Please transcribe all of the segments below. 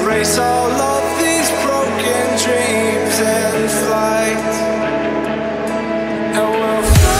Race all of these broken dreams and flight, and we'll fly.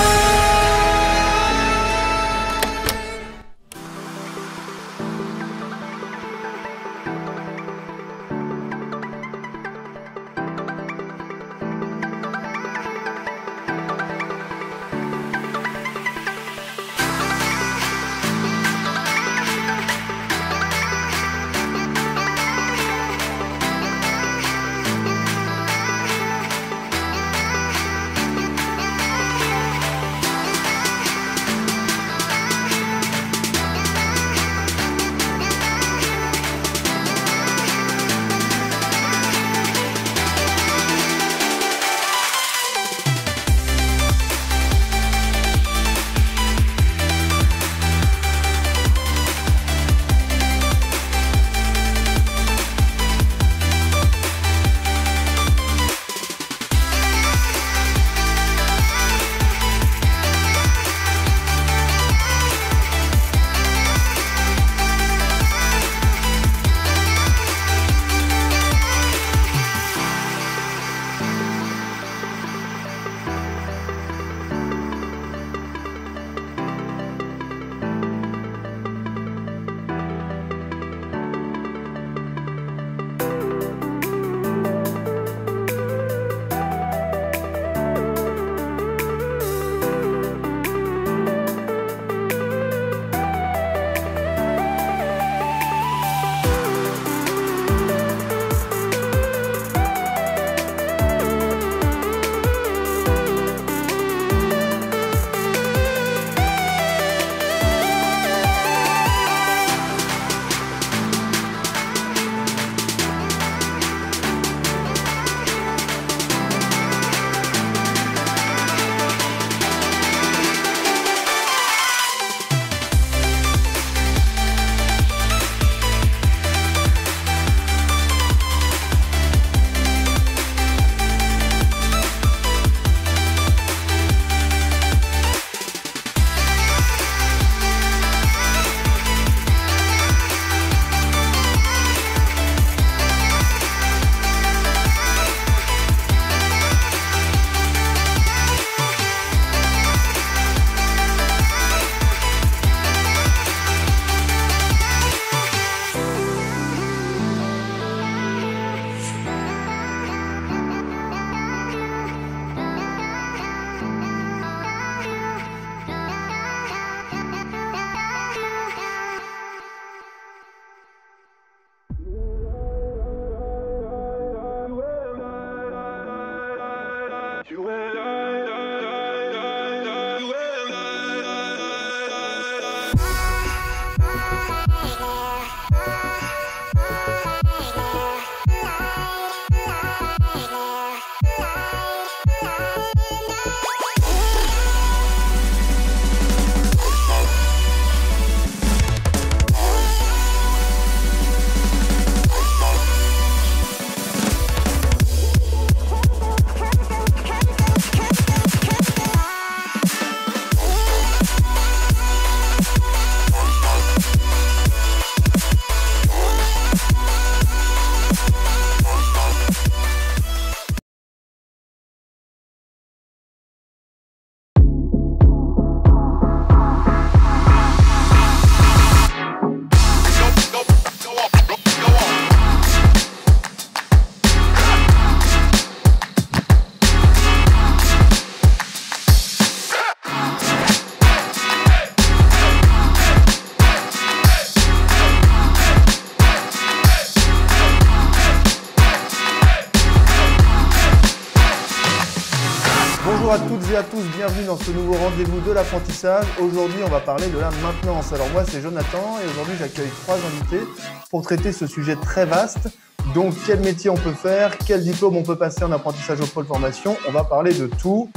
Bonjour à toutes et à tous, bienvenue dans ce nouveau rendez-vous de l'apprentissage. Aujourd'hui, on va parler de la maintenance. Alors moi, c'est Jonathan et aujourd'hui, j'accueille 3 invités pour traiter ce sujet très vaste. Donc, quel métier on peut faire, quel diplôme on peut passer en apprentissage au pôle formation. On va parler de tout.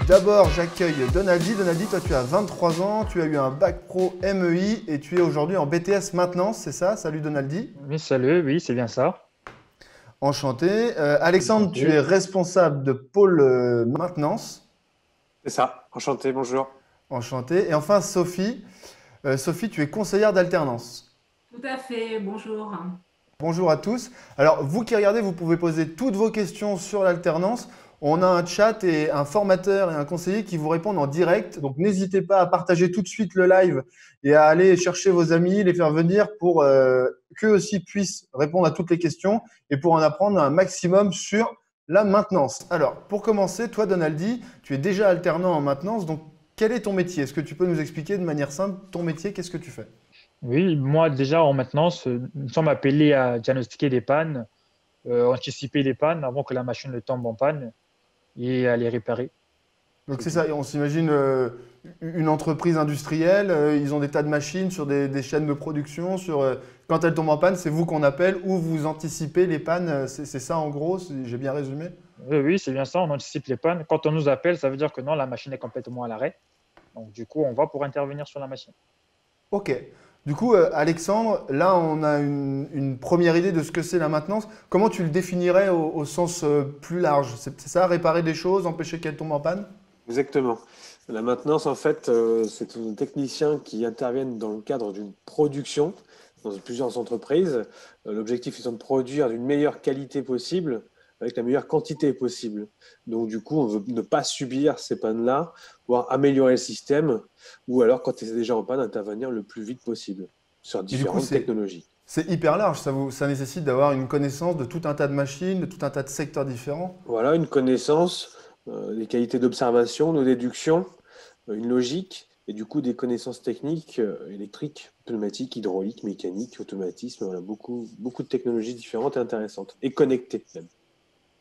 D'abord, j'accueille Donaldi. Donaldi, toi, tu as 23 ans, tu as eu un bac pro MEI et tu es aujourd'hui en BTS maintenance, c'est ça? Salut Donaldi. Oui, salut, oui, c'est bien ça. Enchanté. Alexandre, Enchanté. tu es responsable de pôle maintenance. C'est ça, enchanté, bonjour. Enchanté. Et enfin, Sophie. Sophie, tu es conseillère d'alternance. Tout à fait, bonjour. Bonjour à tous. Alors, vous qui regardez, vous pouvez poser toutes vos questions sur l'alternance. On a un chat et un formateur et un conseiller qui vous répondent en direct. Donc, n'hésitez pas à partager tout de suite le live et à aller chercher vos amis, les faire venir pour qu'eux aussi puissent répondre à toutes les questions et pour en apprendre un maximum sur la maintenance. Alors, pour commencer, toi, Donaldi, tu es déjà alternant en maintenance. Donc, quel est ton métier? Est-ce que tu peux nous expliquer de manière simple ton métier? Qu'est-ce que tu fais? Oui, moi déjà en maintenance, nous sommes appelés à diagnostiquer des pannes, anticiper les pannes avant que la machine ne tombe en panne et à les réparer. Donc C'est c'est tout. ça, on s'imagine une entreprise industrielle, ils ont des tas de machines sur des chaînes de production, quand elles tombent en panne, c'est vous qu'on appelle ou vous anticipez les pannes, c'est ça en gros, j'ai bien résumé? Oui, oui, c'est bien ça, on anticipe les pannes. Quand on nous appelle, ça veut dire que non, la machine est complètement à l'arrêt. Donc du coup, on va pour intervenir sur la machine. Ok. Du coup, Alexandre, là on a une première idée de ce que c'est la maintenance. Comment tu le définirais au sens plus large? C'est ça, réparer des choses, empêcher qu'elles tombent en panne? Exactement. La maintenance, en fait, c'est un technicien qui interviennent dans le cadre d'une production dans plusieurs entreprises. L'objectif étant de produire d'une meilleure qualité possible avec la meilleure quantité possible. Donc, du coup, on veut ne pas subir ces pannes-là, voire améliorer le système, ou alors, quand c'est déjà en panne, intervenir le plus vite possible sur Et du coup, différentes technologies. c'est hyper large, ça nécessite d'avoir une connaissance de tout un tas de machines, de tout un tas de secteurs différents. Voilà, une connaissance, des qualités d'observation, de déduction, une logique, et du coup des connaissances techniques électriques, pneumatiques, hydrauliques, mécaniques, automatisme, voilà, beaucoup de technologies différentes et intéressantes, et connectées même.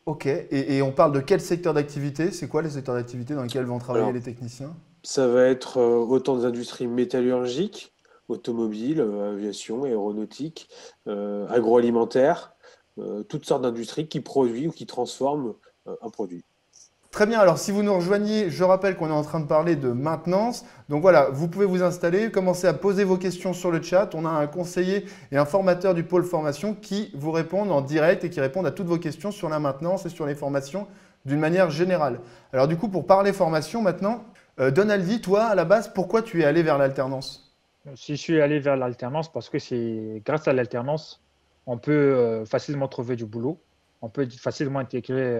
Ok, et on parle de quel secteur d'activité? C'est quoi les secteurs d'activité dans lesquels vont travailler Alors, les techniciens? ça va être autant des industries métallurgiques, automobiles, aviation, aéronautique, agroalimentaire, toutes sortes d'industries qui produisent ou qui transforment un produit. Très bien, alors si vous nous rejoignez, je rappelle qu'on est en train de parler de maintenance. Donc voilà, vous pouvez vous installer, commencer à poser vos questions sur le chat. On a un conseiller et un formateur du pôle formation qui vous répondent en direct et qui répondent à toutes vos questions sur la maintenance et sur les formations d'une manière générale. Alors du coup, pour parler formation maintenant, Donaldi, toi, à la base, pourquoi tu es allé vers l'alternance? Si je suis allé vers l'alternance, parce que c'est grâce à l'alternance, on peut facilement trouver du boulot, on peut facilement intégrer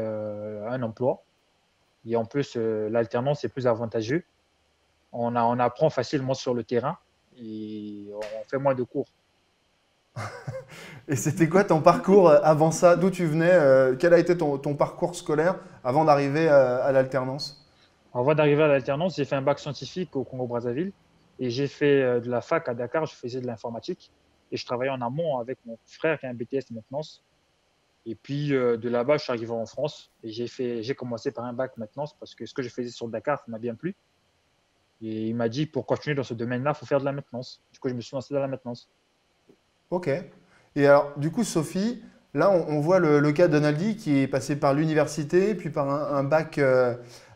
un emploi et en plus, l'alternance est plus avantageux. On apprend facilement sur le terrain et on fait moins de cours. Et c'était quoi ton parcours avant ça? D'où tu venais? Quel a été ton parcours scolaire avant d'arriver à l'alternance? Avant d'arriver à l'alternance, j'ai fait un bac scientifique au Congo-Brazzaville et j'ai fait de la fac à Dakar, je faisais de l'informatique et je travaillais en amont avec mon frère qui a un BTS maintenance. Et puis de là-bas, je suis arrivé en France et j'ai commencé par un bac maintenance parce que ce que je faisais sur Dakar, ça m'a bien plu. Et il m'a dit pour continuer dans ce domaine-là, il faut faire de la maintenance. Du coup, je me suis lancé dans la maintenance. Ok. Et alors, du coup, Sophie, là, on voit le cas de Donaldi qui est passé par l'université, puis par un bac,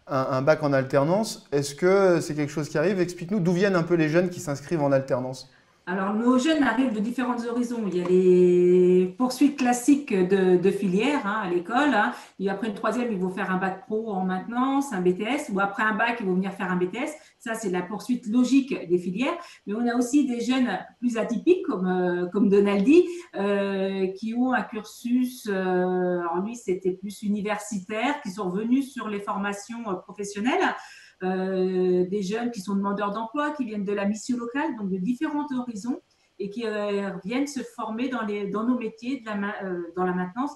un bac en alternance. Est-ce que c'est quelque chose qui arrive? Explique-nous d'où viennent un peu les jeunes qui s'inscrivent en alternance. Alors, nos jeunes arrivent de différents horizons. Il y a les poursuites classiques de filière hein, à l'école. Hein. Et après une troisième, ils vont faire un bac pro en maintenance, un BTS, ou après un bac, ils vont venir faire un BTS. Ça, c'est la poursuite logique des filières. Mais on a aussi des jeunes plus atypiques, comme Donaldi, qui ont un cursus, alors lui, c'était plus universitaire, qui sont venus sur les formations professionnelles. Des jeunes qui sont demandeurs d'emploi, qui viennent de la mission locale, donc de différents horizons, et qui viennent se former dans nos métiers, dans la maintenance,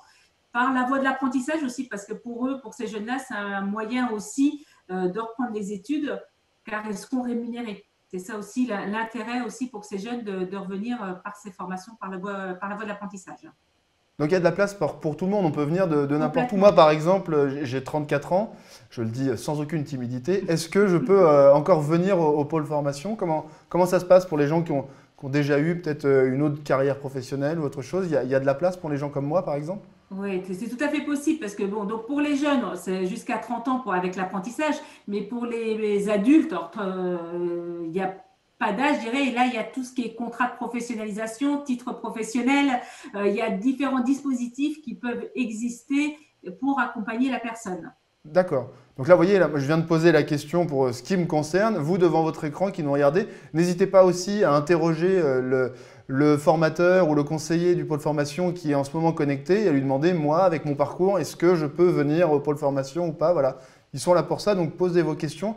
par la voie de l'apprentissage aussi, parce que pour eux, pour ces jeunes-là, c'est un moyen aussi de reprendre les études, car ils seront rémunérés. C'est ça aussi l'intérêt aussi pour ces jeunes de revenir par ces formations, par la voie de l'apprentissage. Donc, il y a de la place pour tout le monde. On peut venir de n'importe où. Complètement. Moi, par exemple, j'ai 34 ans. Je le dis sans aucune timidité. Est-ce que je peux encore venir au pôle formation? Comment ça se passe pour les gens qui ont déjà eu peut-être une autre carrière professionnelle ou autre chose? Il y a de la place pour les gens comme moi, par exemple? Oui, c'est tout à fait possible parce que bon, donc pour les jeunes, c'est jusqu'à 30 ans avec l'apprentissage, mais pour les adultes, il n'y a pas d'âge, je dirais, et là, il y a tout ce qui est contrat de professionnalisation, titre professionnel, il y a différents dispositifs qui peuvent exister pour accompagner la personne. D'accord. Donc là, vous voyez, là, je viens de poser la question pour ce qui me concerne. Vous, devant votre écran qui nous regardez, n'hésitez pas aussi à interroger le formateur ou le conseiller du pôle formation qui est en ce moment connecté et à lui demander, moi, avec mon parcours, est-ce que je peux venir au pôle formation ou pas? Voilà. Ils sont là pour ça, donc posez vos questions.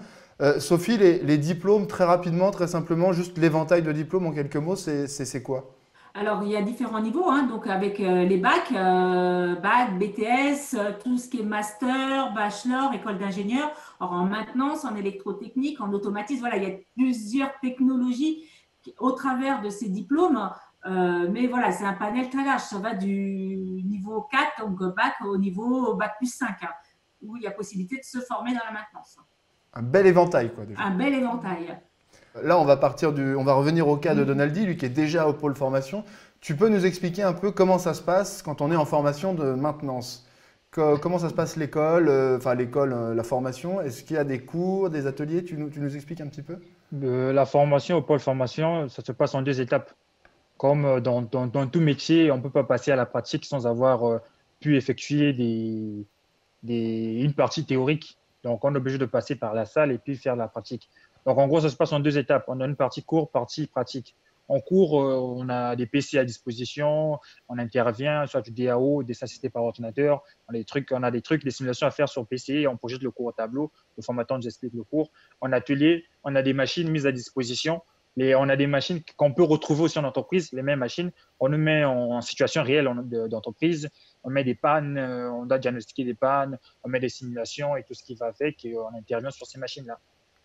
Sophie, les diplômes, très rapidement, très simplement, juste l'éventail de diplômes en quelques mots, c'est quoi? Alors, il y a différents niveaux, hein, donc avec les bacs, bac, BTS, tout ce qui est master, bachelor, école d'ingénieur. Alors, en maintenance, en électrotechnique, en automatisme, voilà, il y a plusieurs technologies au travers de ces diplômes. Mais voilà, c'est un panel très large. Ça va du niveau 4, donc bac, au niveau bac plus 5, hein, où il y a possibilité de se former dans la maintenance. Un bel éventail, quoi, déjà. Un bel éventail. Là, on va revenir au cas de Donaldi, lui qui est déjà au pôle formation. Tu peux nous expliquer un peu comment ça se passe quand on est en formation de maintenance? Comment ça se passe l'école, la formation? Est-ce qu'il y a des cours, des ateliers? Tu nous expliques un petit peu? La formation au pôle formation, ça se passe en 2 étapes. Comme dans tout métier, on ne peut pas passer à la pratique sans avoir pu effectuer une partie théorique. Donc, on est obligé de passer par la salle et puis faire la pratique. Donc, en gros, ça se passe en 2 étapes. On a une partie cours, partie pratique. En cours, on a des PC à disposition, on intervient, soit du DAO, des assistés par ordinateur, des simulations à faire sur PC, on projette le cours au tableau, le formateur nous explique le cours. En atelier, on a des machines mises à disposition. On a des machines qu'on peut retrouver aussi en entreprise, les mêmes machines. On nous met en situation réelle d'entreprise. On met des pannes, on doit diagnostiquer des pannes, on met des simulations et tout ce qui va avec et on intervient sur ces machines-là.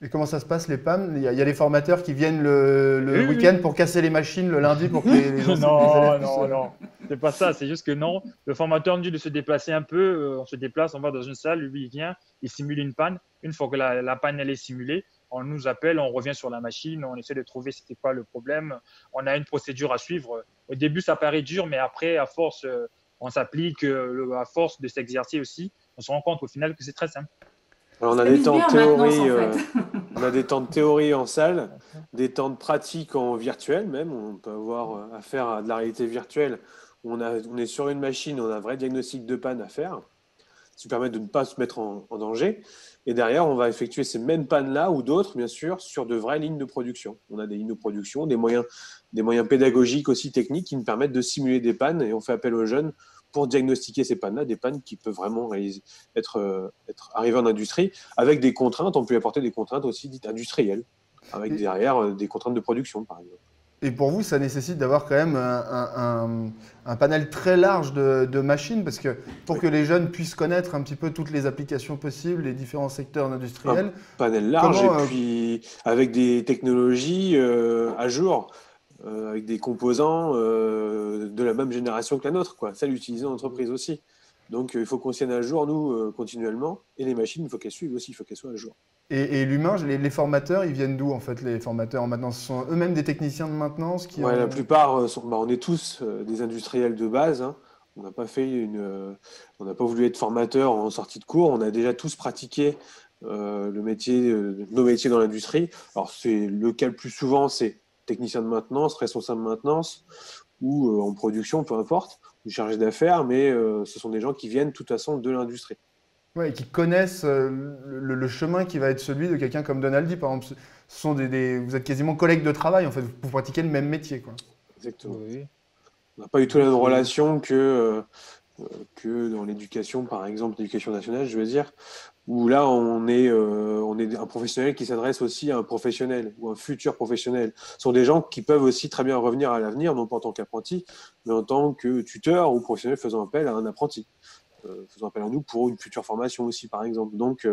Et comment ça se passe, les PAM? Il y a les formateurs qui viennent le Oui, week-end oui. pour casser les machines le lundi pour que les Non, élèves non, puissent. non. C'est pas ça. C'est juste que non. Le formateur nous dit de se déplacer un peu. On se déplace, on va dans une salle. Lui, il vient, il simule une panne. Une fois que la panne elle est simulée, on nous appelle, on revient sur la machine, on essaie de trouver c'était quoi le problème. On a une procédure à suivre. Au début, ça paraît dur, mais après, à force, on s'applique. À force de s'exercer aussi, on se rend compte au final que c'est très simple. Alors, On s'amuse bien en maintenance, en fait. on a des temps de théorie en salle, des temps de pratique en virtuel même. On peut avoir affaire à de la réalité virtuelle. On est sur une machine, on a un vrai diagnostic de panne à faire, ce qui permet de ne pas se mettre en danger. Et derrière, on va effectuer ces mêmes pannes-là ou d'autres, bien sûr, sur de vraies lignes de production. On a des lignes de production, des moyens pédagogiques aussi techniques qui nous permettent de simuler des pannes et on fait appel aux jeunes pour diagnostiquer ces pannes-là, des pannes qui peuvent vraiment être arrivées en industrie avec des contraintes. On peut y apporter des contraintes aussi dites industrielles, avec Et, derrière des contraintes de production, par exemple. et pour vous, ça nécessite d'avoir quand même un panel très large de machines, parce que pour Oui. que les jeunes puissent connaître un petit peu toutes les applications possibles, les différents secteurs Un industriels, panel large et comment, puis avec des technologies à jour, avec des composants de la même génération que la nôtre, quoi. Celle utilisée en entreprise aussi. Donc il faut qu'on tienne à jour, nous, continuellement. Et les machines, il faut qu'elles suivent aussi, il faut qu'elles soient à jour. et l'humain, les formateurs, ils viennent d'où en fait, les formateurs en maintenance? Ce sont eux-mêmes des techniciens de maintenance qui Ouais, la ont… plupart on est tous des industriels de base, hein. On n'a pas on n'a pas voulu être formateur en sortie de cours. On a déjà tous pratiqué nos métiers dans l'industrie. Alors c'est le cas le plus souvent, c'est technicien de maintenance, responsable de maintenance ou en production, peu importe, ou chargé d'affaires, mais ce sont des gens qui viennent de toute façon de l'industrie. Ouais, et qui connaissent le chemin qui va être celui de quelqu'un comme Donaldi, par exemple. Ce sont vous êtes quasiment collègues de travail, en fait. Vous pratiquez le même métier, quoi. Exactement. Oui. On n'a pas du tout la même relation que dans l'éducation, par exemple, l'éducation nationale, je veux dire, où là, on est un professionnel qui s'adresse aussi à un professionnel ou un futur professionnel. Ce sont des gens qui peuvent aussi très bien revenir à l'avenir, non pas en tant qu'apprenti, mais en tant que tuteur ou professionnel faisant appel à un apprenti, faisant appel à nous pour une future formation aussi, par exemple. Donc,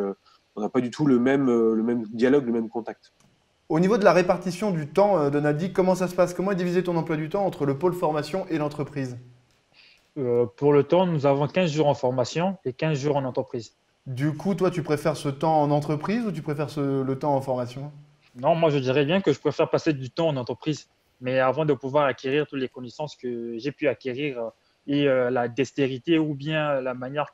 on n'a pas du tout le même dialogue, le même contact. Au niveau de la répartition du temps, Donaldi, comment ça se passe? Comment est divisé ton emploi du temps entre le pôle formation et l'entreprise? Pour le temps, nous avons 15 jours en formation et 15 jours en entreprise. Du coup, toi, tu préfères ce temps en entreprise ou tu préfères le temps en formation? Non, moi, je dirais bien que je préfère passer du temps en entreprise, mais avant de pouvoir acquérir toutes les connaissances que j'ai pu acquérir et la dextérité ou bien la manière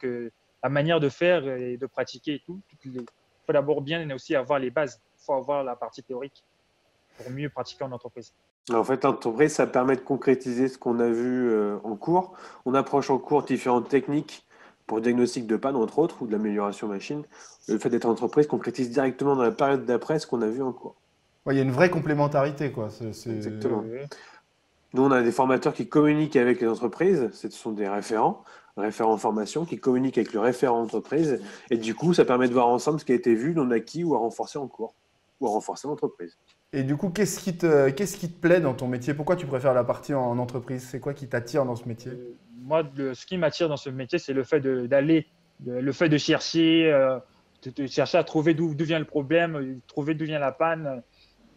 de faire et de pratiquer et tout. Il faut d'abord bien aussi avoir les bases. Il faut avoir la partie théorique pour mieux pratiquer en entreprise. En fait, l'entreprise, ça permet de concrétiser ce qu'on a vu en cours. On approche en cours différentes techniques pour le diagnostic de panne, entre autres, ou de l'amélioration machine. Le fait d'être en entreprise concrétise directement dans la période d'après ce qu'on a vu en cours. Ouais, il y a une vraie complémentarité, quoi. Exactement. Oui. Nous, on a des formateurs qui communiquent avec les entreprises. Ce sont des référents en formation, qui communiquent avec le référent entreprise. Et du coup, ça permet de voir ensemble ce qui a été vu, non acquis ou à renforcer en cours, ou à renforcer l'entreprise. Et du coup, qu'est-ce qui te plaît dans ton métier? Pourquoi tu préfères la partie en entreprise? C'est quoi qui t'attire dans ce métier? Moi, ce qui m'attire dans ce métier, c'est le fait le fait de chercher, de chercher à trouver d'où vient le problème, trouver d'où vient la panne,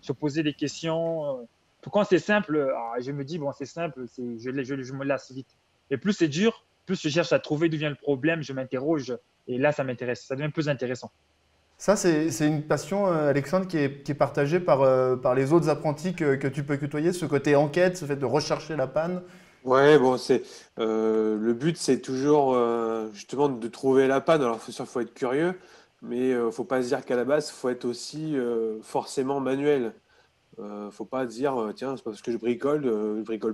se poser des questions. Quand c'est simple, je me dis, bon, c'est simple, je me lasse vite. Et plus c'est dur, plus je cherche à trouver d'où vient le problème, je m'interroge, et là, ça m'intéresse, ça devient plus intéressant. Ça, c'est une passion, Alexandre, qui est partagée par les autres apprentis que tu peux côtoyer, ce côté enquête, ce fait de rechercher la panne. Ouais, bon, le but, c'est toujours justement de trouver la panne. Alors, faut être curieux, mais faut pas se dire qu'à la base, faut être aussi forcément manuel. Faut pas dire, tiens, c'est parce que je bricole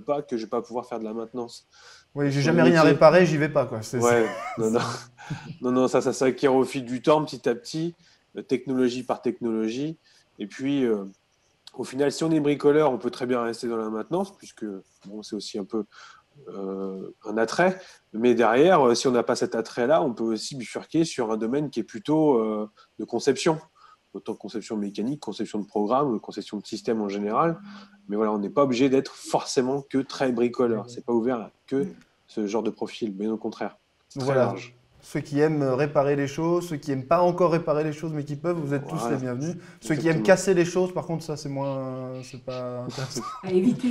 pas que je vais pas pouvoir faire de la maintenance. Oui, j'ai Sur le jamais rien métier. réparé, j'y vais pas, quoi. Ouais, non, non, non, ça s'acquiert au fil du temps, petit à petit, technologie par technologie. Et puis, au final, si on est bricoleur, on peut très bien rester dans la maintenance, puisque bon, c'est aussi un peu un attrait. Mais derrière, si on n'a pas cet attrait-là, on peut aussi bifurquer sur un domaine qui est plutôt de conception. Autant conception mécanique, conception de programme, conception de système en général. Mais voilà, on n'est pas obligé d'être forcément que très bricoleur. C'est pas ouvert à que ce genre de profil, mais au contraire. C'est Donc très voilà, large. ceux qui aiment réparer les choses, ceux qui aiment pas encore réparer les choses, mais qui peuvent, vous êtes tous Voilà. les bienvenus. Ceux qui aiment Exactement. casser les choses, par contre, ça, c'est pas intéressant. À éviter.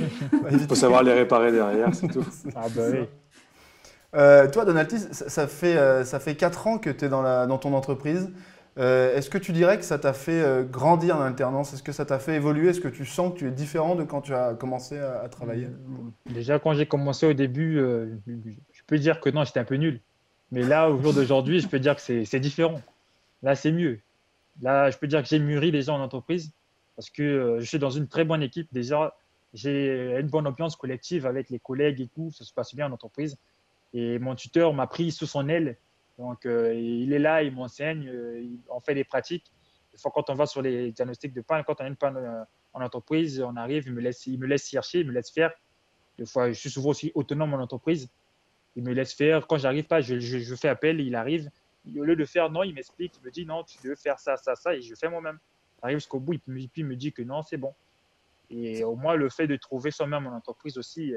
Il faut savoir les réparer derrière, c'est tout. Ah bah oui. Toi, Donalty, ça fait 4 ans que tu es dans ton entreprise. Est-ce que tu dirais que ça t'a fait grandir en alternance? Est-ce que ça t'a fait évoluer? Est-ce que tu sens que tu es différent de quand tu as commencé à travailler? Déjà, quand j'ai commencé au début, je peux dire que non, j'étais un peu nul. Mais là, au jour d'aujourd'hui, je peux dire que c'est différent. Là, c'est mieux. Là, je peux dire que j'ai mûri déjà en entreprise parce que je suis dans une très bonne équipe. Déjà, j'ai une bonne ambiance collective avec les collègues et tout. Ça se passe bien en entreprise. Et mon tuteur m'a pris sous son aile. Donc, il est là, il m'enseigne, on fait des pratiques. Des fois, quand on va sur les diagnostics de panne, quand on a une panne en entreprise, on arrive, il me laisse chercher, il me laisse faire. Des fois, je suis souvent aussi autonome en entreprise. Il me laisse faire. Quand j'arrive pas, je fais appel, il arrive. Au lieu de faire non, il m'explique, il me dit non, tu veux faire ça, ça, ça, et je fais moi-même. J'arrive jusqu'au bout, puis il me dit que non, c'est bon. Et au moins, le fait de trouver soi-même en entreprise aussi,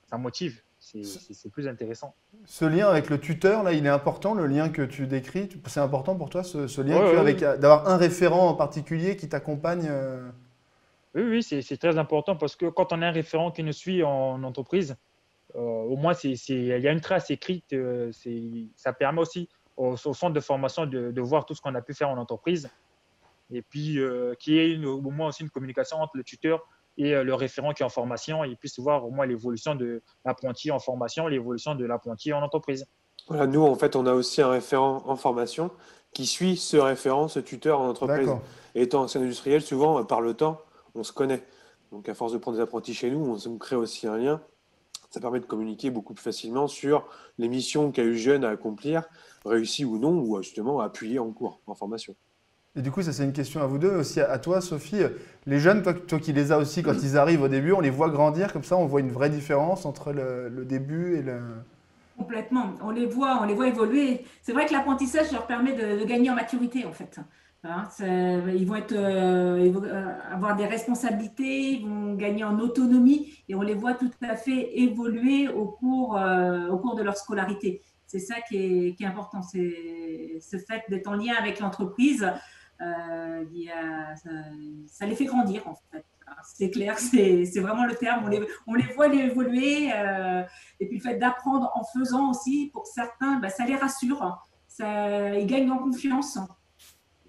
ça motive. C'est plus intéressant. Ce lien avec le tuteur, là, il est important, le lien que tu décris. C'est important pour toi, ce lien Ouais, que tu as ouais, avec, d'avoir un référent en particulier qui t'accompagne Oui, oui, c'est très important parce que quand on a un référent qui nous suit en entreprise, au moins, il y a une trace écrite. Ça permet aussi au centre de formation de voir tout ce qu'on a pu faire en entreprise. Et puis, qu'il y ait au moins aussi une communication entre le tuteur et le référent qui est en formation. Et puisse voir au moins l'évolution de l'apprenti en formation, l'évolution de l'apprenti en entreprise. Voilà, nous, en fait, on a aussi un référent en formation qui suit ce référent, ce tuteur en entreprise. D'accord. Et étant ancien industriel, souvent, par le temps, on se connaît. Donc, à force de prendre des apprentis chez nous, on crée aussi un lien. Ça permet de communiquer beaucoup plus facilement sur les missions qu'a eu le jeune à accomplir, réussies ou non, ou justement à appuyer en cours, en formation. Et du coup, ça c'est une question à vous deux, aussi à toi, Sophie. Les jeunes, toi qui les as aussi quand ils arrivent au début, on les voit grandir comme ça, on voit une vraie différence entre le début et le… Complètement. On les voit évoluer. C'est vrai que l'apprentissage leur permet de gagner en maturité, en fait. Hein, ils vont avoir des responsabilités, ils vont gagner en autonomie et on les voit tout à fait évoluer au cours de leur scolarité. C'est ça qui est important, c'est ce fait d'être en lien avec l'entreprise. Ça les fait grandir, en fait. C'est clair, c'est vraiment le terme. On les voit évoluer. Et puis le fait d'apprendre en faisant aussi, pour certains, ça les rassure. Ils gagnent en confiance.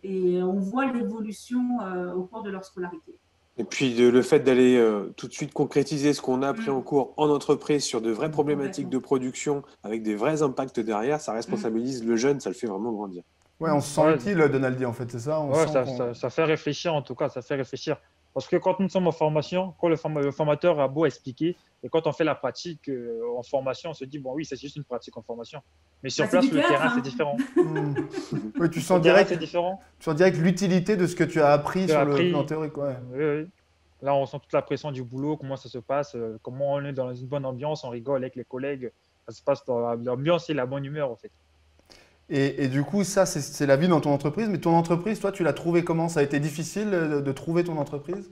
Et on voit l'évolution au cours de leur scolarité. Et puis le fait d'aller tout de suite concrétiser ce qu'on a appris en cours en entreprise sur de vraies problématiques de production avec des vrais impacts derrière, ça responsabilise le jeune, ça le fait vraiment grandir. Ouais, on se sent utile, Donaldy, en fait, c'est ça? Ouais, ça fait réfléchir en tout cas, ça fait réfléchir. Parce que quand nous sommes en formation, quand le formateur a beau expliquer, et quand on fait la pratique en formation, on se dit, bon, oui, c'est juste une pratique en formation. Mais sur Bah, c'est place, du le théâtre, terrain, c'est hein. différent. Hmm. Oui, Le terrain, c'est différent. tu sens direct l'utilité de ce que tu as appris J'ai sur le plan appris. théorique. Ouais. Oui, oui. Là, on sent toute la pression du boulot, comment ça se passe, comment on est dans une bonne ambiance, on rigole avec les collègues. Ça se passe dans l'ambiance et la bonne humeur, en fait. Et du coup, ça, c'est la vie dans ton entreprise. Mais ton entreprise, toi, tu l'as trouvée comment? Ça a été difficile de trouver ton entreprise?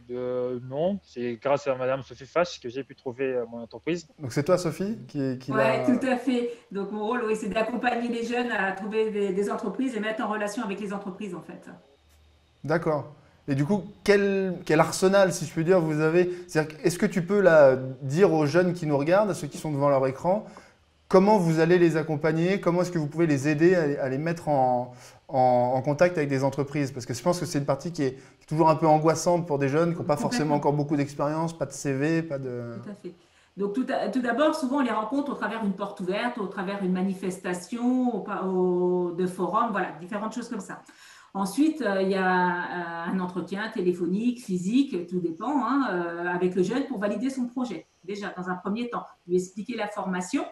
Non, c'est grâce à Madame Sophie Fache que j'ai pu trouver mon entreprise. Donc c'est toi, Sophie, qui Ouais, tout l'a... à fait. Donc, mon rôle, oui, c'est d'accompagner les jeunes à trouver des entreprises et mettre en relation avec les entreprises, en fait. D'accord. Et du coup, quel arsenal, si je puis dire, vous avez? C'est-à-dire, est-ce que tu peux là, dire aux jeunes qui nous regardent, à ceux qui sont devant leur écran, comment vous allez les accompagner? Comment est-ce que vous pouvez les aider à les mettre en contact avec des entreprises? Parce que je pense que c'est une partie qui est toujours un peu angoissante pour des jeunes qui n'ont pas forcément Complètement. encore beaucoup d'expérience, pas de CV, pas de... Tout à fait. Donc, tout d'abord, souvent, on les rencontre au travers d'une porte ouverte, au travers d'une manifestation, de forums, voilà, différentes choses comme ça. Ensuite, il y a un entretien téléphonique, physique, tout dépend, hein, avec le jeune pour valider son projet. Déjà, dans un premier temps, lui expliquer la formation.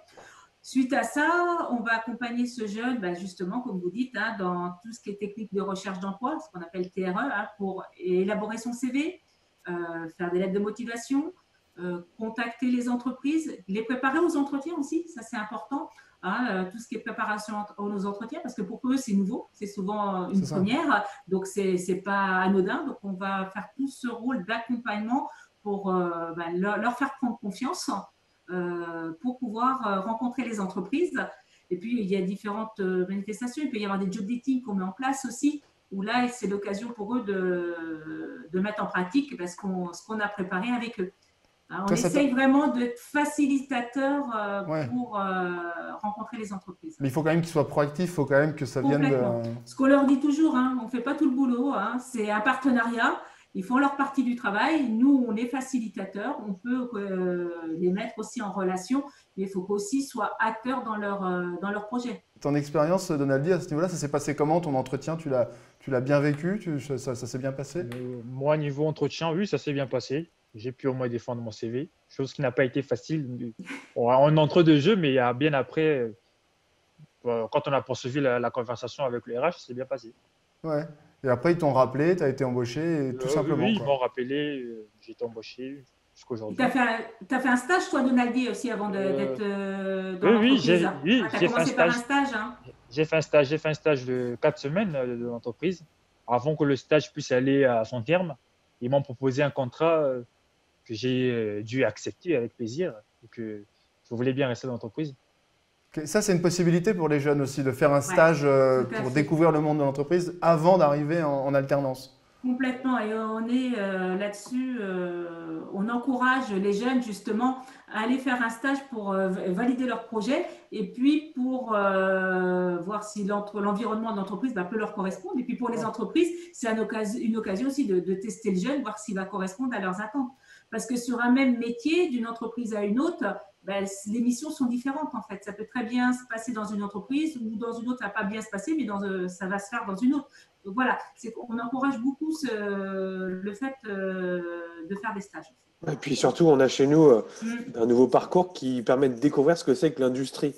Suite à ça, on va accompagner ce jeune, ben justement, comme vous dites, hein, dans tout ce qui est technique de recherche d'emploi, ce qu'on appelle TRE, hein, pour élaborer son CV, faire des lettres de motivation, contacter les entreprises, les préparer aux entretiens aussi, ça c'est important, hein, tout ce qui est préparation aux entretiens, parce que pour eux c'est nouveau, c'est souvent une C'est ça. première, donc c'est pas anodin, donc on va faire tout ce rôle d'accompagnement pour leur faire prendre confiance pour pouvoir rencontrer les entreprises. Et puis il y a différentes manifestations, il peut y avoir des job dating qu'on met en place aussi, où là c'est l'occasion pour eux de mettre en pratique ce qu'on a préparé avec eux. On Toi, essaye vraiment d'être facilitateur Ouais. pour rencontrer les entreprises. Mais il faut quand même qu'ils soient proactifs, il faut quand même que ça vienne de... Complètement. Ce qu'on leur dit toujours, hein, on ne fait pas tout le boulot, hein, c'est un partenariat. Ils font leur partie du travail. Nous, on est facilitateurs. On peut les mettre aussi en relation, mais il faut qu'aussi soient acteurs dans leur projet. Ton expérience, Donaldi, à ce niveau-là, ça s'est passé comment ton entretien? Tu l'as bien vécu? Ça s'est bien passé? Moi, niveau entretien, oui, ça s'est bien passé. J'ai pu au moins défendre mon CV, chose qui n'a pas été facile en entre-deux jeux, mais bien après, quand on a poursuivi la conversation avec le RH, c'est bien passé. Ouais. Et après, ils t'ont rappelé, tu as été embauché, et tout Oui, simplement, oui, ils quoi. m'ont rappelé, j'ai été embauché jusqu'à Tu aujourd'hui. as fait un stage, toi, Donaldi, aussi, avant d'être dans Oui, l'entreprise. oui, Tu as commencé par un stage. Hein. J'ai fait un stage de 4 semaines de l'entreprise. Avant que le stage puisse aller à son terme, ils m'ont proposé un contrat que j'ai dû accepter avec plaisir, et que je voulais bien rester dans l'entreprise. Ok. Ça, c'est une possibilité pour les jeunes aussi, de faire un Ouais, stage tout à pour fait. découvrir le monde de l'entreprise avant d'arriver en alternance. Complètement. Et on est là-dessus, on encourage les jeunes justement à aller faire un stage pour valider leur projet et puis pour voir si l'environnement de l'entreprise peut leur correspondre. Et puis pour les Ouais. entreprises, c'est une occasion aussi de tester le jeune, voir s'il va correspondre à leurs attentes. Parce que sur un même métier, d'une entreprise à une autre, les missions sont différentes en fait. Ça peut très bien se passer dans une entreprise ou dans une autre, ça ne va pas bien se passer, mais ça va se faire dans une autre. Donc voilà, on encourage beaucoup le fait de faire des stages. Et puis surtout, on a chez nous Mm. un nouveau parcours qui permet de découvrir ce que c'est que l'industrie.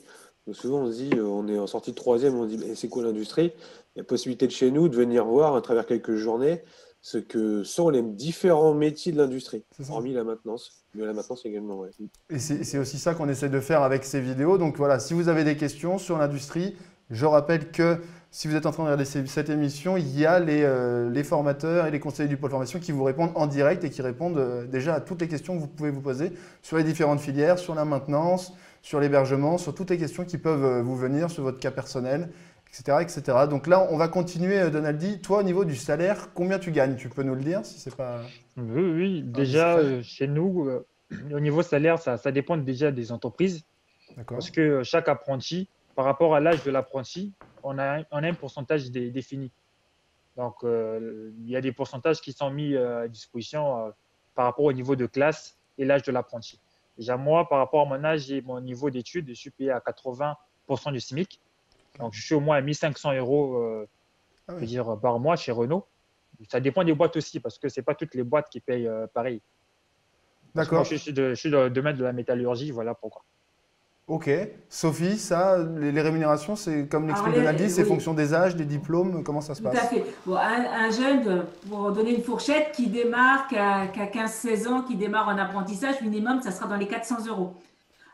Donc souvent, on se dit, on est en sortie de troisième, on se dit, mais c'est quoi l'industrie? Il y a possibilité de chez nous de venir voir à travers quelques journées ce que sont les différents métiers de l'industrie, C'est ça. hormis la maintenance. Mais la maintenance également, ouais. Et c'est aussi ça qu'on essaie de faire avec ces vidéos. Donc voilà, si vous avez des questions sur l'industrie, je rappelle que si vous êtes en train de regarder cette émission, il y a les formateurs et les conseillers du pôle formation qui vous répondent en direct et qui répondent déjà à toutes les questions que vous pouvez vous poser sur les différentes filières, sur la maintenance, sur l'hébergement, sur toutes les questions qui peuvent vous venir sur votre cas personnel, etc., etc. Donc là, on va continuer, Donaldi. Toi, au niveau du salaire, combien tu gagnes? Tu peux nous le dire si c'est pas Oui, oui, déjà, indiscret? chez nous, au niveau salaire, ça dépend déjà des entreprises. D'accord. Parce que chaque apprenti, par rapport à l'âge de l'apprenti, on a un pourcentage défini. Donc, il y a des pourcentages qui sont mis à disposition par rapport au niveau de classe et l'âge de l'apprenti. Déjà, moi, par rapport à mon âge et mon niveau d'études, je suis payé à 80% du SMIC. Donc, je suis au moins à 1 500 euros Ah je veux oui. dire, par mois chez Renault. Ça dépend des boîtes aussi, parce que ce n'est pas toutes les boîtes qui payent pareil. Parce que moi, D'accord. je suis dans le domaine de la métallurgie, voilà pourquoi. Ok. Sophie, ça, les rémunérations, c'est comme Alors, l'explique Donaldi, c'est oui, fonction des âges, des diplômes, comment ça se tout à passe? fait. Bon, un jeune, pour donner une fourchette, qui démarre, qui a 15-16 ans, qui démarre en apprentissage, minimum, ça sera dans les 400 euros.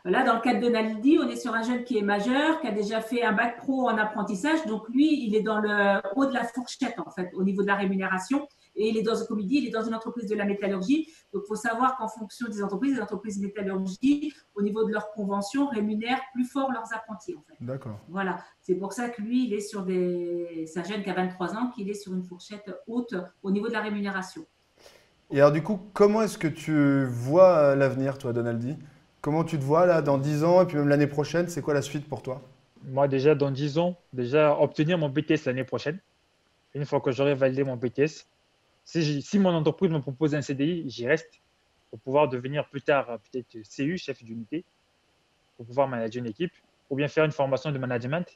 Là, dans le cadre de Naldi, on est sur un jeune qui est majeur, qui a déjà fait un bac pro en apprentissage. Donc, lui, il est dans le haut de la fourchette, en fait, au niveau de la rémunération. Et il est dans, comme il dit, il est dans une entreprise de la métallurgie. Donc, il faut savoir qu'en fonction des entreprises métallurgie, au niveau de leurs conventions, rémunèrent plus fort leurs apprentis, en fait. D'accord. Voilà. C'est pour ça que lui, il est sur des. C'est un jeune qui a 23 ans, qu'il est sur une fourchette haute au niveau de la rémunération. Et alors, du coup, comment est-ce que tu vois l'avenir, toi, Donaldi? Comment tu te vois là dans 10 ans et puis même l'année prochaine, c'est quoi la suite pour toi? Moi, déjà, dans 10 ans, déjà, obtenir mon BTS l'année prochaine. Une fois que j'aurai validé mon BTS, si mon entreprise me propose un CDI, j'y reste pour pouvoir devenir plus tard peut-être CU, chef d'unité, pour pouvoir manager une équipe, ou bien faire une formation de management,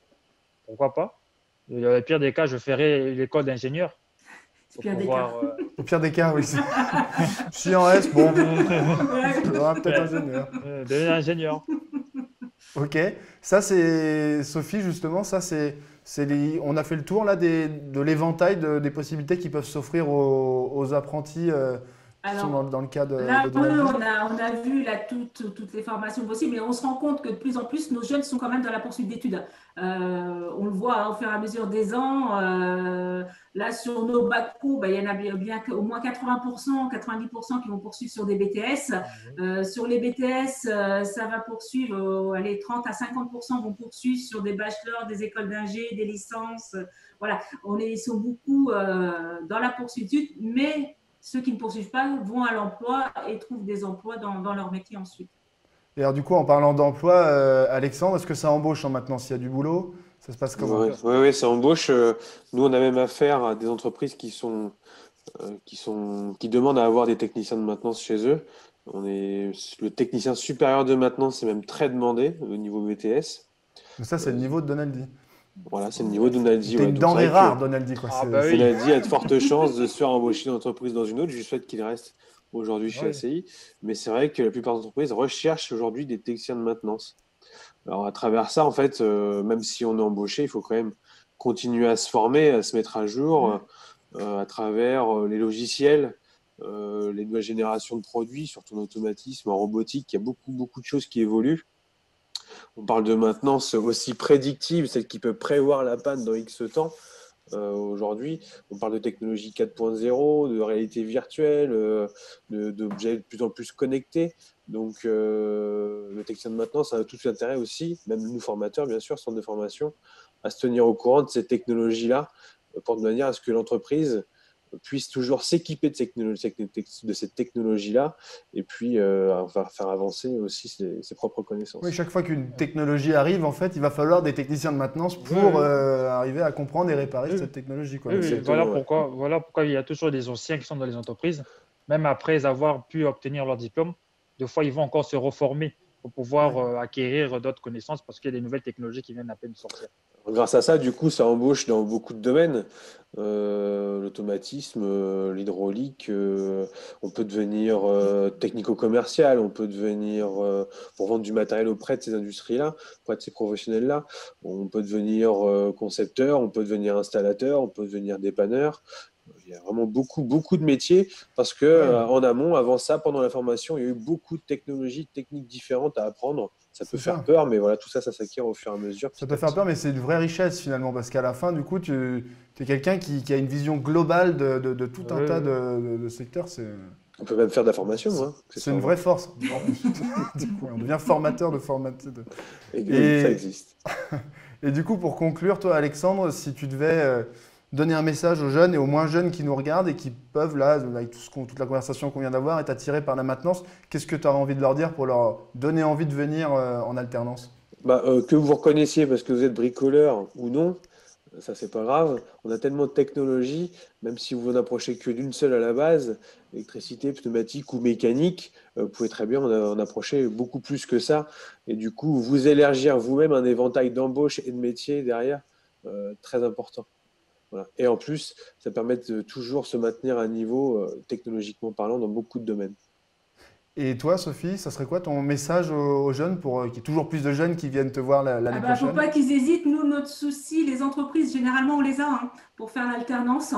pourquoi pas. Et dans le pire des cas, je ferai l'école d'ingénieur C'est pour pire des cas. pouvoir Au pire des cas, oui. Si en reste, bon, Ouais. tu seras peut-être ingénieur. devenir ingénieur. Ok, ça c'est Sophie justement, ça on a fait le tour là de l'éventail des possibilités qui peuvent s'offrir aux apprentis qui sont Alors, dans le cas là, de on Donaldi. a vu là, toutes les formations possibles, mais on se rend compte que de plus en plus, nos jeunes sont quand même dans la poursuite d'études. On le voit au fur et à mesure des ans. Là, sur nos bacs pro, il y en a bien au moins 80%, 90% qui vont poursuivre sur des BTS. Sur les BTS, ça va poursuivre, allez, 30 à 50% vont poursuivre sur des bachelors, des écoles d'ingé, des licences. Voilà, ils sont beaucoup dans la poursuite d'études, mais ceux qui ne poursuivent pas vont à l'emploi et trouvent des emplois dans leur métier ensuite. Et alors du coup, en parlant d'emploi, Alexandre, est-ce que ça embauche maintenant s'il y a du boulot? Ça se passe comment? Ouais, ça embauche. Nous, on a même affaire à des entreprises qui demandent à avoir des techniciens de maintenance chez eux. Le technicien supérieur de maintenance est même très demandé au niveau BTS. Mais ça, c'est le niveau de Donaldi. Voilà, c'est le niveau d'Unaldi. T'es Ouais. une Donc, c'est denrée vrai rare, que Donaldi, quoi. Ah bah oui. Unaldi a de fortes chances de se faire embaucher d'une entreprise dans une autre. Je lui souhaite qu'il reste aujourd'hui chez Oui. ACI. Mais c'est vrai que la plupart des entreprises recherchent aujourd'hui des techniciens de maintenance. Alors, à travers ça, en fait, même si on est embauché, il faut quand même continuer à se former, à se mettre à jour à travers les logiciels, les nouvelles générations de produits, surtout en automatisme, en robotique. Il y a beaucoup, beaucoup de choses qui évoluent. On parle de maintenance aussi prédictive, celle qui peut prévoir la panne dans X temps. Aujourd'hui, on parle de technologie 4.0, de réalité virtuelle, d'objets de plus en plus connectés. Donc, le technicien de maintenance a tout intérêt aussi, même nous formateurs, bien sûr, centre de formation, à se tenir au courant de ces technologies-là, pour de manière à ce que l'entreprise puisse toujours s'équiper de cette technologie-là et puis faire avancer aussi ses propres connaissances. Oui, chaque fois qu'une technologie arrive, en fait, il va falloir des techniciens de maintenance pour Oui. arriver à comprendre et réparer Oui. cette technologie, quoi. Oui, Donc, oui, c'est- Exactement, voilà pourquoi il y a toujours des anciens qui sont dans les entreprises, même après avoir pu obtenir leur diplôme. Des fois, ils vont encore se reformer pour pouvoir acquérir d'autres connaissances parce qu'il y a des nouvelles technologies qui viennent à peine de sortir. Grâce à ça, du coup, ça embauche dans beaucoup de domaines. L'automatisme, l'hydraulique, on peut devenir technico-commercial, on peut devenir, pour vendre du matériel auprès de ces industries-là, auprès de ces professionnels-là, on peut devenir concepteur, on peut devenir installateur, on peut devenir dépanneur. Il y a vraiment beaucoup, beaucoup de métiers parce que en amont, avant ça, pendant la formation, il y a eu beaucoup de technologies, de techniques différentes à apprendre. Ça peut C'est faire ça. peur, mais voilà, tout ça, ça s'acquiert au fur et à mesure. Ça petit peut à faire petit. peur, mais c'est une vraie richesse finalement, parce qu'à la fin, du coup, tu es quelqu'un qui a une vision globale de tout un tas de secteurs. On peut même faire de la formation. Hein, C'est une vraie force. Du coup, on devient formateur de formateur. Et ça existe. Et du coup, pour conclure, toi, Alexandre, si tu devais donner un message aux jeunes et aux moins jeunes qui nous regardent et qui peuvent, là, avec toute la conversation qu'on vient d'avoir, être attirés par la maintenance, qu'est-ce que tu aurais envie de leur dire pour leur donner envie de venir en alternance? Que vous reconnaissiez parce que vous êtes bricoleur ou non, ça c'est pas grave. On a tellement de technologies, même si vous n'en approchez que d'une seule à la base, électricité, pneumatique ou mécanique, vous pouvez très bien en approcher beaucoup plus que ça. Et du coup, vous élargir vous-même un éventail d'embauches et de métiers derrière, très important. Voilà. Et en plus, ça permet de toujours se maintenir à un niveau technologiquement parlant dans beaucoup de domaines. Et toi, Sophie, ça serait quoi ton message aux jeunes pour qu'il y ait toujours plus de jeunes qui viennent te voir l'année Faut prochaine? pas qu'ils hésitent. Nous, notre souci, les entreprises, généralement, on les a pour faire l'alternance.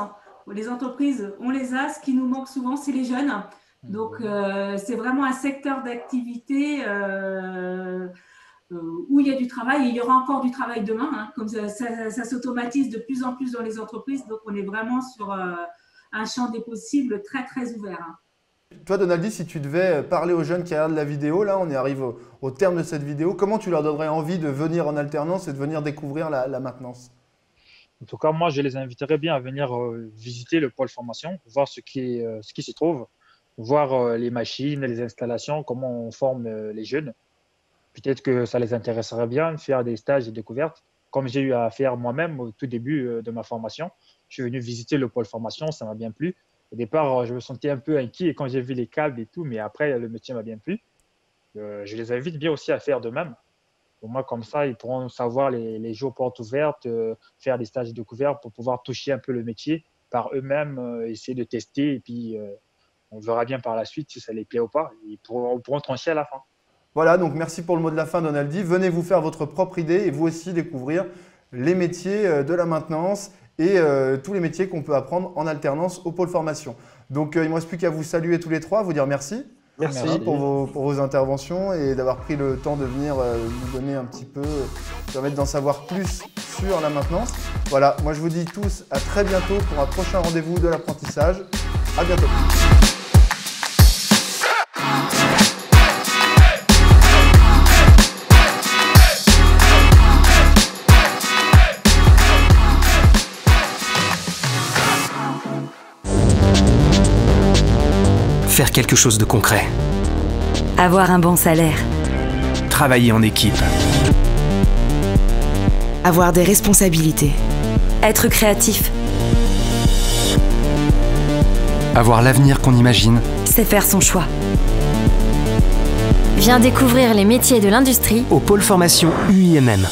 Les entreprises, on les a. Ce qui nous manque souvent, c'est les jeunes. Donc, c'est vraiment un secteur d'activité où il y a du travail et il y aura encore du travail demain. Comme ça s'automatise de plus en plus dans les entreprises. Donc, on est vraiment sur un champ des possibles très, très ouvert. Toi, Donaldi, si tu devais parler aux jeunes qui regardent la vidéo, là, on y arrive au terme de cette vidéo, comment tu leur donnerais envie de venir en alternance et de venir découvrir la maintenance? En tout cas, moi, je les inviterais bien à venir visiter le pôle formation, voir ce qui s'y trouve, voir les machines, les installations, comment on forme les jeunes. Peut-être que ça les intéresserait bien de faire des stages et découvertes, comme j'ai eu à faire moi-même au tout début de ma formation. Je suis venu visiter le pôle formation, ça m'a bien plu. Au départ, je me sentais un peu inquiet quand j'ai vu les câbles et tout, mais après, le métier m'a bien plu. Je les invite bien aussi à faire de même. Au moins, comme ça, ils pourront savoir les jours portes ouvertes, faire des stages de découverte pour pouvoir toucher un peu le métier par eux-mêmes, essayer de tester. Et puis, on verra bien par la suite si ça les plaît ou pas. Ils pourront trancher à la fin. Voilà, donc merci pour le mot de la fin, Donaldi. Venez vous faire votre propre idée et vous aussi découvrir les métiers de la maintenance et tous les métiers qu'on peut apprendre en alternance au pôle formation. Donc, il ne me reste plus qu'à vous saluer tous les trois, vous dire merci. Merci. Pour vos interventions et d'avoir pris le temps de venir nous donner un petit peu, permettre d'en savoir plus sur la maintenance. Voilà, moi je vous dis tous à très bientôt pour un prochain rendez-vous de l'apprentissage. À bientôt. Faire quelque chose de concret. Avoir un bon salaire. Travailler en équipe. Avoir des responsabilités. Être créatif. Avoir l'avenir qu'on imagine. C'est faire son choix. Viens découvrir les métiers de l'industrie Au pôle formation UIMM.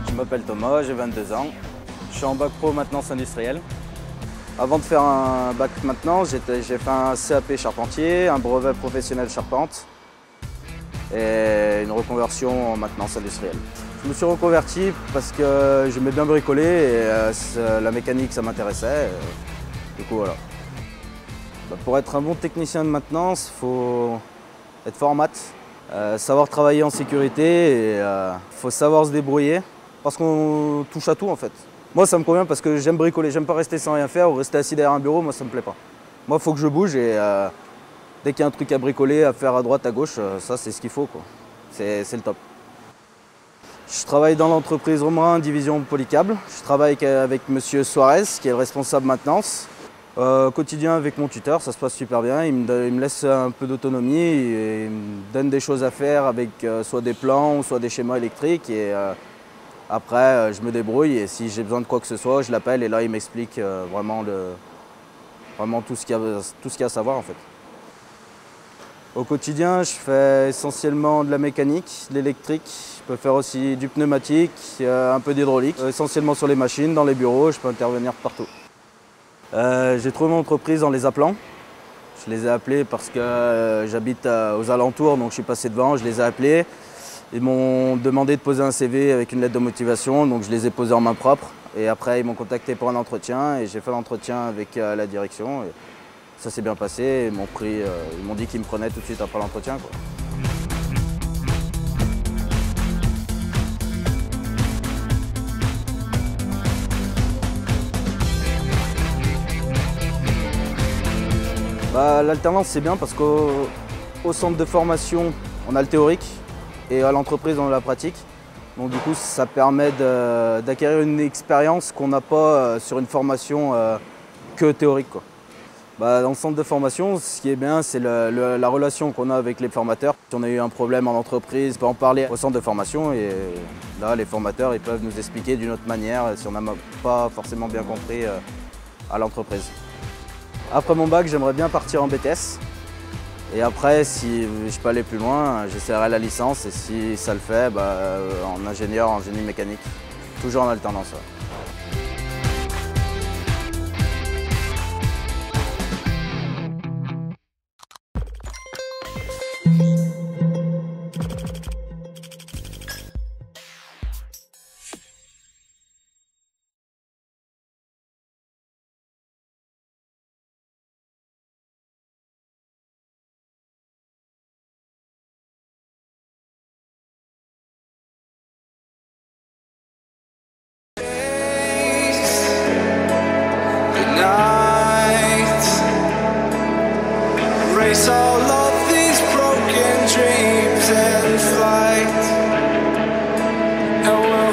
Je m'appelle Thomas, j'ai 22 ans. Je suis en bac pro maintenance industrielle. Avant de faire un bac maintenance, j'ai fait un CAP charpentier, un brevet professionnel charpente et une reconversion en maintenance industrielle. Je me suis reconverti parce que j'aimais bien bricoler et la mécanique ça m'intéressait. Du coup voilà. Pour être un bon technicien de maintenance, il faut être fort en maths, savoir travailler en sécurité et faut savoir se débrouiller. Parce qu'on touche à tout en fait. Moi ça me convient parce que j'aime bricoler, j'aime pas rester sans rien faire ou rester assis derrière un bureau, moi ça me plaît pas. Moi il faut que je bouge et dès qu'il y a un truc à bricoler, à faire à droite, à gauche, ça c'est ce qu'il faut quoi. C'est le top. Je travaille dans l'entreprise Romain, division Polycable. Je travaille avec monsieur Suarez qui est le responsable maintenance. Quotidien avec mon tuteur, ça se passe super bien. Il me laisse un peu d'autonomie et il me donne des choses à faire avec soit des plans, soit des schémas électriques. Et, après, je me débrouille et si j'ai besoin de quoi que ce soit, je l'appelle et là, il m'explique vraiment tout ce qu'il y a à savoir en fait. Au quotidien, je fais essentiellement de la mécanique, de l'électrique. Je peux faire aussi du pneumatique, un peu d'hydraulique. Essentiellement sur les machines, dans les bureaux, je peux intervenir partout. J'ai trouvé mon entreprise en les appelant. Je les ai appelés parce que j'habite aux alentours, donc je suis passé devant, je les ai appelés. Ils m'ont demandé de poser un CV avec une lettre de motivation, donc je les ai posés en main propre. Et après, ils m'ont contacté pour un entretien et j'ai fait l'entretien avec la direction. Et ça s'est bien passé, ils m'ont dit qu'ils me prenaient tout de suite après l'entretien. L'alternance c'est bien parce qu'au centre de formation, on a le théorique. Et à l'entreprise, on a la pratique. Donc du coup, ça permet d'acquérir une expérience qu'on n'a pas sur une formation que théorique, quoi. Dans le centre de formation, ce qui est bien, c'est la relation qu'on a avec les formateurs. Si on a eu un problème en entreprise, on peut en parler au centre de formation et là, les formateurs ils peuvent nous expliquer d'une autre manière si on n'a pas forcément bien compris à l'entreprise. Après mon bac, j'aimerais bien partir en BTS. Et après, si je peux aller plus loin, j'essaierai la licence et si ça le fait, en ingénieur, en génie mécanique. Toujours en alternance. Ouais. Race all of these broken dreams in flight, and we'll